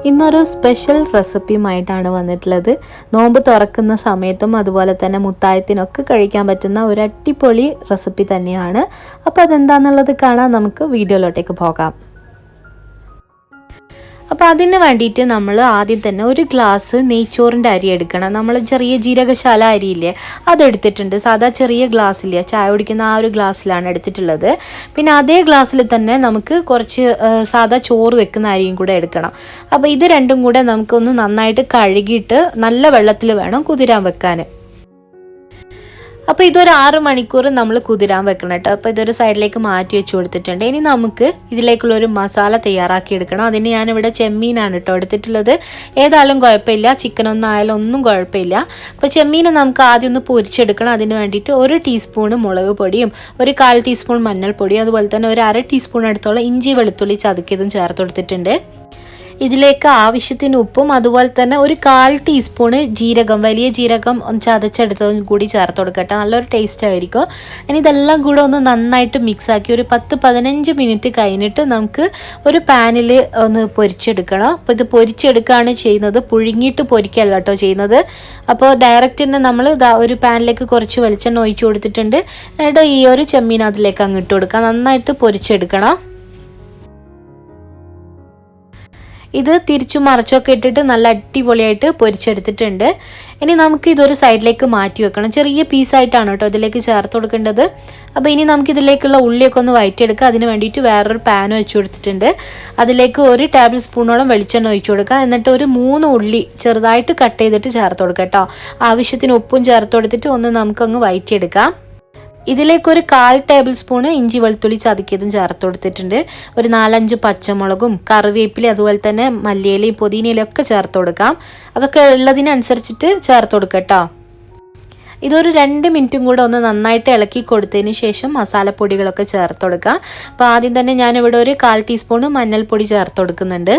ഇന്നൊരു സ്പെഷ്യൽ റെസിപ്പിയുമായിട്ടാണ് വന്നിട്ടുള്ളത്. നോമ്പ് തുറക്കുന്ന സമയത്തും അതുപോലെ തന്നെ മുത്തായത്തിനൊക്കെ കഴിക്കാൻ പറ്റുന്ന ഒരു അടിപൊളി റെസിപ്പി തന്നെയാണ്. അപ്പോൾ അതെന്താണെന്നുള്ളത് കാണാൻ നമുക്ക് വീഡിയോയിലോട്ടേക്ക് പോകാം. അപ്പോൾ അതിന് വേണ്ടിയിട്ട് നമ്മൾ ആദ്യം തന്നെ ഒരു ഗ്ലാസ് നെയ്ച്ചോറിൻ്റെ അരി എടുക്കണം. നമ്മൾ ചെറിയ ജീരകശാല അരിയില്ലേ, അതെടുത്തിട്ടുണ്ട്. സാധാ ചെറിയ ഗ്ലാസ്സില്ലേ, ചായ കുടിക്കുന്ന ആ ഒരു ഗ്ലാസ്സിലാണ് എടുത്തിട്ടുള്ളത്. പിന്നെ അതേ ഗ്ലാസ്സിൽ തന്നെ നമുക്ക് കുറച്ച് സാധാ ചോറ് വെക്കുന്ന അരിയും കൂടെ എടുക്കണം. അപ്പോൾ ഇത് രണ്ടും കൂടെ നമുക്കൊന്ന് നന്നായിട്ട് കഴുകിയിട്ട് നല്ല വെള്ളത്തിൽ വേണം കുതിരാൻ വെക്കാൻ. അപ്പോൾ ഇതൊരു 6 മണിക്കൂർ നമ്മൾ കുതിരാൻ വെക്കണം കേട്ടോ. അപ്പോൾ ഇതൊരു സൈഡിലേക്ക് മാറ്റി വെച്ച് കൊടുത്തിട്ടുണ്ട്. ഇനി നമുക്ക് ഇതിലേക്കുള്ളൊരു മസാല തയ്യാറാക്കി എടുക്കണം. അതിന് ഞാനിവിടെ ചെമ്മീനാണ് കേട്ടോ എടുത്തിട്ടുള്ളത്. ഏതായാലും കുഴപ്പമില്ല, ചിക്കനൊന്നും ആയാലും ഒന്നും കുഴപ്പമില്ല. അപ്പോൾ ചെമ്മീനെ നമുക്ക് ആദ്യം ഒന്ന് പൊരിച്ചെടുക്കണം. അതിന് വേണ്ടിയിട്ട് 1 ടീസ്പൂൺ മുളക് പൊടിയും 1/4 ടീസ്പൂൺ മഞ്ഞൾപ്പൊടിയും അതുപോലെ തന്നെ ഒരു 1/2 ടീസ്പൂൺ അടുത്തോളം ഇഞ്ചി വെളുത്തുള്ളി ചതക്കിയതും ചേർത്ത് കൊടുത്തിട്ടുണ്ട്. ഇതിലേക്ക് ആവശ്യത്തിന് ഉപ്പും അതുപോലെ തന്നെ ഒരു 1/4 ടീസ്പൂണ് ജീരകം, വലിയ ജീരകം ചതച്ചെടുത്തതും കൂടി ചേർത്ത് കൊടുക്കട്ടെ. നല്ലൊരു ടേസ്റ്റ് ആയിരിക്കും. ഇനി ഇതെല്ലാം കൂടെ ഒന്ന് നന്നായിട്ട് മിക്സാക്കി ഒരു 10-15 മിനിറ്റ് കഴിഞ്ഞിട്ട് നമുക്ക് ഒരു പാനിൽ ഒന്ന് പൊരിച്ചെടുക്കണം. അപ്പോൾ ഇത് പൊരിച്ചെടുക്കുകയാണ് ചെയ്യുന്നത്, പുഴുങ്ങിയിട്ട് പൊരിക്കല്ല കേട്ടോ ചെയ്യുന്നത്. അപ്പോൾ ഡയറക്റ്റ് തന്നെ നമ്മൾ ഒരു പാനിലേക്ക് കുറച്ച് വെളിച്ചെണ്ണ ഒഴിച്ചു കൊടുത്തിട്ടുണ്ട്. എന്നിട്ട് ഈ ഒരു ചെമ്മീൻ അതിലേക്ക് അങ്ങ് ഇട്ട് കൊടുക്കുക. നന്നായിട്ട് പൊരിച്ചെടുക്കണം. ഇത് തിരിച്ചു മറിച്ചൊക്കെ ഇട്ടിട്ട് നല്ല അടിപൊളിയായിട്ട് പൊരിച്ചെടുത്തിട്ടുണ്ട്. ഇനി നമുക്ക് ഇതൊരു സൈഡിലേക്ക് മാറ്റി വെക്കണം. ചെറിയ പീസായിട്ടാണ് കേട്ടോ ഇതിലേക്ക് ചേർത്ത് കൊടുക്കേണ്ടത്. അപ്പോൾ ഇനി നമുക്ക് ഇതിലേക്കുള്ള ഉള്ളിയൊക്കെ ഒന്ന് വഴറ്റിയെടുക്കുക. അതിന് വേണ്ടിയിട്ട് വേറൊരു പാൻ വെച്ച് കൊടുത്തിട്ടുണ്ട്. അതിലേക്ക് 1 ടേബിൾ സ്പൂണോളം വെളിച്ചെണ്ണ ഒഴിച്ചു കൊടുക്കുക. എന്നിട്ട് ഒരു 3 ഉള്ളി ചെറുതായിട്ട് കട്ട് ചെയ്തിട്ട് ചേർത്ത് കൊടുക്കുക കേട്ടോ. ആവശ്യത്തിന് ഉപ്പും ചേർത്ത് കൊടുത്തിട്ട് ഒന്ന് നമുക്കങ്ങ് വഴറ്റിയെടുക്കാം. ഇതിലേക്കൊരു 1/4 ടേബിൾ സ്പൂണ് ഇഞ്ചി വെളുത്തുള്ളി ചതക്കിയതും ചേർത്ത് കൊടുത്തിട്ടുണ്ട്. ഒരു 4-5 പച്ചമുളകും കറിവേപ്പില അതുപോലെ തന്നെ മല്ലിയിലയും പുതിനയിലും ഒക്കെ ചേർത്ത് കൊടുക്കാം. അതൊക്കെ ഉള്ളതിനനുസരിച്ചിട്ട് ചേർത്ത് കൊടുക്കുക കേട്ടോ. ഇതൊരു 2 മിനിറ്റും കൂടെ ഒന്ന് നന്നായിട്ട് ഇളക്കി കൊടുത്തതിന് ശേഷം മസാലപ്പൊടികളൊക്കെ ചേർത്ത് കൊടുക്കുക. അപ്പോൾ ആദ്യം തന്നെ ഞാനിവിടെ ഒരു 1/4 ടീസ്പൂണ് മഞ്ഞൾപ്പൊടി ചേർത്ത് കൊടുക്കുന്നുണ്ട്.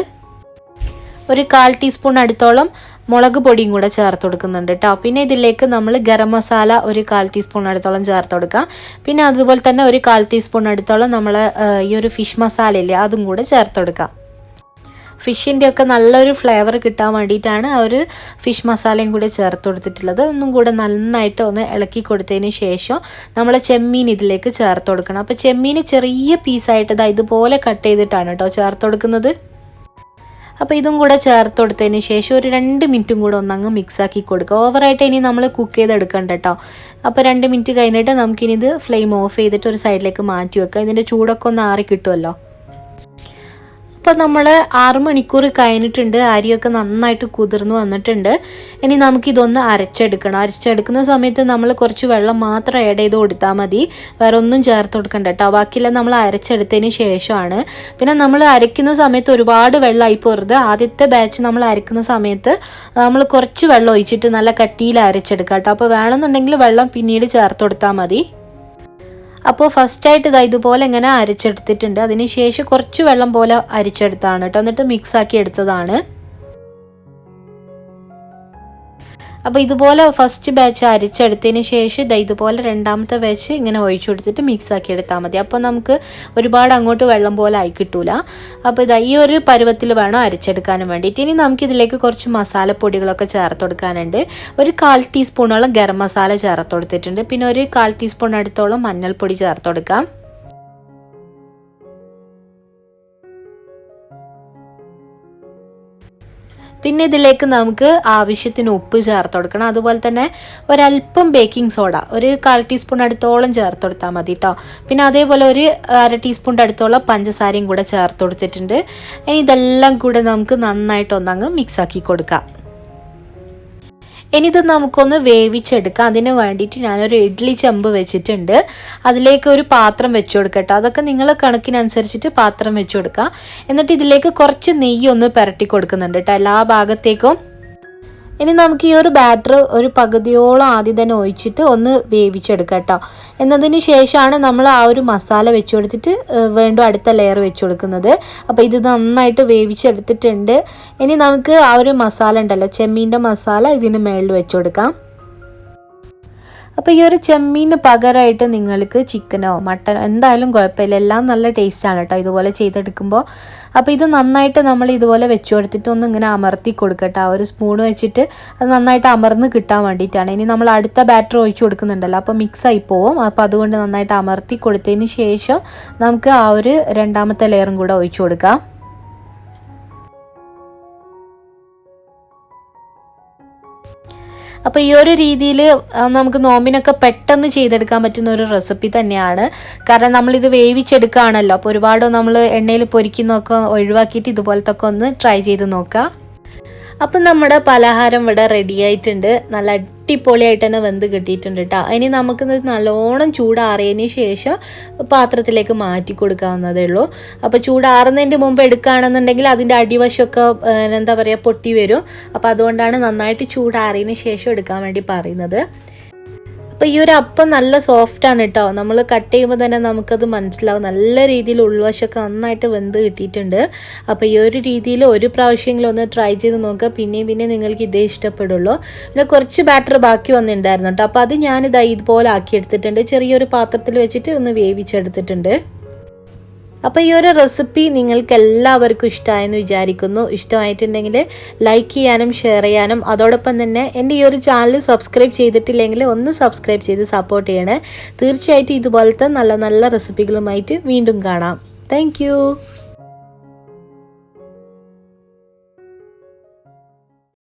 ഒരു 1/4 ടീസ്പൂൺ അടുത്തോളം മുളക് പൊടിയും കൂടെ ചേർത്ത് കൊടുക്കുന്നുണ്ട് കേട്ടോ. പിന്നെ ഇതിലേക്ക് നമ്മൾ ഗരം മസാല ഒരു 1/4 ടീസ്പൂൺ അടുത്തോളം ചേർത്ത് കൊടുക്കാം. പിന്നെ അതുപോലെ തന്നെ ഒരു 1/4 ടീസ്പൂൺ അടുത്തോളം നമ്മൾ ഈ ഒരു ഫിഷ് മസാല ഇല്ലേ, അതും കൂടെ ചേർത്ത് കൊടുക്കാം. ഫിഷിൻ്റെ ഒക്കെ നല്ലൊരു ഫ്ലേവർ കിട്ടാൻ വേണ്ടിയിട്ടാണ് ആ ഒരു ഫിഷ് മസാലയും കൂടെ ചേർത്ത് കൊടുത്തിട്ടുള്ളത്. ഒന്നും കൂടെ നന്നായിട്ട് ഒന്ന് ഇളക്കി കൊടുത്തതിന് ശേഷം നമ്മൾ ചെമ്മീൻ ഇതിലേക്ക് ചേർത്ത് കൊടുക്കണം. അപ്പോൾ ചെമ്മീൻ ചെറിയ പീസായിട്ട് ഇതുപോലെ കട്ട് ചെയ്തിട്ടാണ് കേട്ടോ ചേർത്ത് കൊടുക്കുന്നത്. അപ്പോൾ ഇതും കൂടെ ചേർത്ത് കൊടുത്തതിന് ശേഷം ഒരു 2 മിനിറ്റും കൂടെ ഒന്നങ്ങ് മിക്സാക്കി കൊടുക്കുക. ഓവറായിട്ട് ഇനി നമ്മൾ കുക്ക് ചെയ്തെടുക്കണ്ട കേട്ടോ. അപ്പോൾ 2 മിനിറ്റ് കഴിഞ്ഞിട്ട് നമുക്കിനി ഇത് ഫ്ലെയിം ഓഫ് ചെയ്തിട്ട് ഒരു സൈഡിലേക്ക് മാറ്റി വെക്കുക. ഇതിൻ്റെ ചൂടൊക്കെ ഒന്ന് ആറി കിട്ടുമല്ലോ. അപ്പോൾ നമ്മൾ 6 മണിക്കൂർ കഴിഞ്ഞിട്ടുണ്ട്. അരിയൊക്കെ നന്നായിട്ട് കുതിർന്ന് വന്നിട്ടുണ്ട്. ഇനി നമുക്കിതൊന്ന് അരച്ചെടുക്കണം. അരച്ചെടുക്കുന്ന സമയത്ത് നമ്മൾ കുറച്ച് വെള്ളം മാത്രം ആഡ് ചെയ്ത് കൊടുത്താൽ മതി, വേറെ ഒന്നും ചേർത്ത് കൊടുക്കണ്ട കേട്ടോ. ബാക്കിയെല്ലാം നമ്മൾ അരച്ചെടുത്തതിന് ശേഷമാണ്. പിന്നെ നമ്മൾ അരയ്ക്കുന്ന സമയത്ത് ഒരുപാട് വെള്ളമായി പോരുത്. ആദ്യത്തെ ബാച്ച് നമ്മൾ അരയ്ക്കുന്ന സമയത്ത് നമ്മൾ കുറച്ച് വെള്ളം ഒഴിച്ചിട്ട് നല്ല കട്ടിയിൽ അരച്ചെടുക്കാം കേട്ടോ. അപ്പോൾ വേണമെന്നുണ്ടെങ്കിൽ വെള്ളം പിന്നീട് ചേർത്ത് കൊടുത്താൽ മതി. അപ്പോൾ ഫസ്റ്റായിട്ട് ഇതുപോലെ ഇങ്ങനെ അരച്ചെടുത്തിട്ടുണ്ട്. അതിന് ശേഷം കുറച്ച് വെള്ളം പോലെ അരിച്ചെടുത്താണ് കേട്ടോ. എന്നിട്ട് മിക്സാക്കി എടുത്തതാണ്. അപ്പോൾ ഇതുപോലെ ഫസ്റ്റ് ബാച്ച് അരിച്ചെടുത്തതിന് ശേഷം ഇതുപോലെ രണ്ടാമത്തെ ബാച്ച് ഇങ്ങനെ ഒഴിച്ചു കൊടുത്തിട്ട് മിക്സാക്കി എടുത്താൽ മതി. അപ്പോൾ നമുക്ക് ഒരുപാട് അങ്ങോട്ട് വെള്ളം പോലെ ആയി കിട്ടൂല. അപ്പോൾ ഈ ഒരു പരുവത്തിൽ വേണം അരിച്ചെടുക്കാനും വേണ്ടിയിട്ട്. ഇനി നമുക്കിതിലേക്ക് കുറച്ച് മസാലപ്പൊടികളൊക്കെ ചേർത്ത് കൊടുക്കാനുണ്ട്. ഒരു 1/4 ടീസ്പൂണോളം ഗരം മസാല ചേർത്ത് കൊടുത്തിട്ടുണ്ട്. പിന്നെ ഒരു 1/4 ടീസ്പൂൺ അടുത്തോളം മഞ്ഞൾപ്പൊടി ചേർത്ത് കൊടുക്കാം. പിന്നെ ഇതിലേക്ക് നമുക്ക് ആവശ്യത്തിന് ഉപ്പ് ചേർത്ത് കൊടുക്കണം. അതുപോലെ തന്നെ ഒരല്പം ബേക്കിംഗ് സോഡ ഒരു 1/4 ടീസ്പൂൺ അടുത്തോളം ചേർത്ത് കൊടുത്താൽ മതി കേട്ടോ. പിന്നെ അതേപോലെ ഒരു 1/2 ടീസ്പൂൺ അടുത്തോളം പഞ്ചസാരയും കൂടെ ചേർത്ത് കൊടുത്തിട്ടുണ്ട്. ഇനി ഇതെല്ലാം കൂടെ നമുക്ക് നന്നായിട്ട് ഒന്നങ്ങ് മിക്സാക്കി കൊടുക്കാം. ഇനി ഇത് നമുക്കൊന്ന് വേവിച്ചെടുക്കാം. അതിന് വേണ്ടിയിട്ട് ഞാനൊരു ഇഡ്ഡലി ചെമ്പ് വെച്ചിട്ടുണ്ട്. അതിലേക്ക് ഒരു പാത്രം വെച്ച് കൊടുക്കട്ടോ. അതൊക്കെ നിങ്ങളെ കണക്കിനനുസരിച്ചിട്ട് പാത്രം വെച്ച് കൊടുക്കുക. എന്നിട്ട് ഇതിലേക്ക് കുറച്ച് നെയ്യ് ഒന്ന് പുരട്ടി കൊടുക്കുന്നുണ്ട് കേട്ടോ എല്ലാ ഭാഗത്തേക്കും. ഇനി നമുക്ക് ഈ ഒരു ബാറ്റർ ഒരു പകുതിയോളം ആദ്യം തന്നെ ഒഴിച്ചിട്ട് ഒന്ന് വേവിച്ചെടുക്കാം കേട്ടോ. എന്നതിന് ശേഷമാണ് നമ്മൾ ആ ഒരു മസാല വെച്ച് കൊടുത്തിട്ട് വീണ്ടും അടുത്ത ലെയർ വെച്ച് കൊടുക്കുന്നത്. അപ്പോൾ ഇത് നന്നായിട്ട് വേവിച്ചെടുത്തിട്ടുണ്ട്. ഇനി നമുക്ക് ആ ഒരു മസാല ഉണ്ടല്ലോ, ചെമ്മീൻ്റെ മസാല ഇതിന് മുകളിൽ വെച്ച് കൊടുക്കാം. അപ്പോൾ ഈ ഒരു ചെമ്മീന് പകരമായിട്ട് നിങ്ങൾക്ക് ചിക്കനോ മട്ടനോ എന്തായാലും കുഴപ്പമില്ല, എല്ലാം നല്ല ടേസ്റ്റാണ് കേട്ടോ ഇതുപോലെ ചെയ്തെടുക്കുമ്പോൾ. അപ്പോൾ ഇത് നന്നായിട്ട് നമ്മൾ ഇതുപോലെ വെച്ച് കൊടുത്തിട്ട് ഒന്ന് ഇങ്ങനെ അമർത്തി കൊടുക്കട്ടെ, ആ ഒരു സ്പൂൺ വെച്ചിട്ട് അത് നന്നായിട്ട് അമർന്ന് കിട്ടാൻ വേണ്ടിയിട്ടാണ്. ഇനി നമ്മൾ അടുത്ത ബാറ്റർ ഒഴിച്ച് കൊടുക്കുന്നുണ്ടല്ലോ, അപ്പോൾ മിക്സായി പോവും. അപ്പോൾ അതുകൊണ്ട് നന്നായിട്ട് അമർത്തി കൊടുത്തതിന് ശേഷം നമുക്ക് ആ ഒരു രണ്ടാമത്തെ ലെയറും കൂടെ ഒഴിച്ച് കൊടുക്കാം. അപ്പോൾ ഈ ഒരു രീതിയിൽ നമുക്ക് നോമ്പിനൊക്കെ പെട്ടെന്ന് ചെയ്തെടുക്കാൻ പറ്റുന്ന ഒരു റെസിപ്പി തന്നെയാണ്. കാരണം നമ്മളിത് വേവിച്ചെടുക്കുകയാണല്ലോ, അപ്പോൾ ഒരുപാട് നമ്മൾ എണ്ണയിൽ പൊരിക്കുന്നതൊക്കെ ഒഴിവാക്കിയിട്ട് ഇതുപോലത്തെ ഒക്കെ ഒന്ന് ട്രൈ ചെയ്ത് നോക്കുക. അപ്പം നമ്മുടെ പലഹാരം ഇവിടെ റെഡി ആയിട്ടുണ്ട്. നല്ല അടിപൊളിയായിട്ട് തന്നെ വെന്ത് കിട്ടിയിട്ടുണ്ട് കേട്ടോ. ഇനി നമുക്കിത് നല്ലോണം ചൂടാറിയതിന് ശേഷം പാത്രത്തിലേക്ക് മാറ്റി കൊടുക്കാവുന്നതേ ഉള്ളൂ. അപ്പോൾ ചൂടാറുന്നതിൻ്റെ മുമ്പ് എടുക്കുകയാണെന്നുണ്ടെങ്കിൽ അതിൻ്റെ അടിവശമൊക്കെ എന്താ പറയുക പൊട്ടി വരും. അപ്പോൾ അതുകൊണ്ടാണ് നന്നായിട്ട് ചൂടാറിയതിന് ശേഷം എടുക്കാൻ വേണ്ടി പറയുന്നത്. അപ്പോൾ ഈ ഒരു അപ്പം നല്ല സോഫ്റ്റാണ് കേട്ടോ, നമ്മൾ കട്ട് ചെയ്യുമ്പോൾ തന്നെ നമുക്കത് മനസ്സിലാവും. നല്ല രീതിയിൽ ഉൾവശമൊക്കെ നന്നായിട്ട് വെന്ത് കിട്ടിയിട്ടുണ്ട്. അപ്പോൾ ഈ ഒരു രീതിയിൽ ഒരു പ്രാവശ്യമെങ്കിലും ഒന്ന് ട്രൈ ചെയ്ത് നോക്കുക, പിന്നെയും നിങ്ങൾക്ക് ഇതേ ഇഷ്ടപ്പെടുള്ളൂ. പിന്നെ കുറച്ച് ബാറ്റർ ബാക്കി വന്നിട്ടുണ്ടായിരുന്നു കേട്ടോ, അപ്പോൾ അത് ഞാനിതാ ഇതുപോലെ ആക്കിയെടുത്തിട്ടുണ്ട്. ചെറിയൊരു പാത്രത്തിൽ വെച്ചിട്ട് ഒന്ന് വേവിച്ചെടുത്തിട്ടുണ്ട്. അപ്പോൾ ഈ ഒരു റെസിപ്പി നിങ്ങൾക്ക് എല്ലാവർക്കും ഇഷ്ടമായെന്ന് വിചാരിക്കുന്നു. ഇഷ്ടമായിട്ടുണ്ടെങ്കിൽ ലൈക്ക് ചെയ്യാനും ഷെയർ ചെയ്യാനും, അതോടൊപ്പം തന്നെ എൻ്റെ ഈ ഒരു ചാനൽ സബ്സ്ക്രൈബ് ചെയ്തിട്ടില്ലെങ്കിൽ ഒന്ന് സബ്സ്ക്രൈബ് ചെയ്ത് സപ്പോർട്ട് ചെയ്യണേ. തീർച്ചയായിട്ടും ഇതുപോലത്തെ നല്ല നല്ല റെസിപ്പികളുമായിട്ട് വീണ്ടും കാണാം. താങ്ക്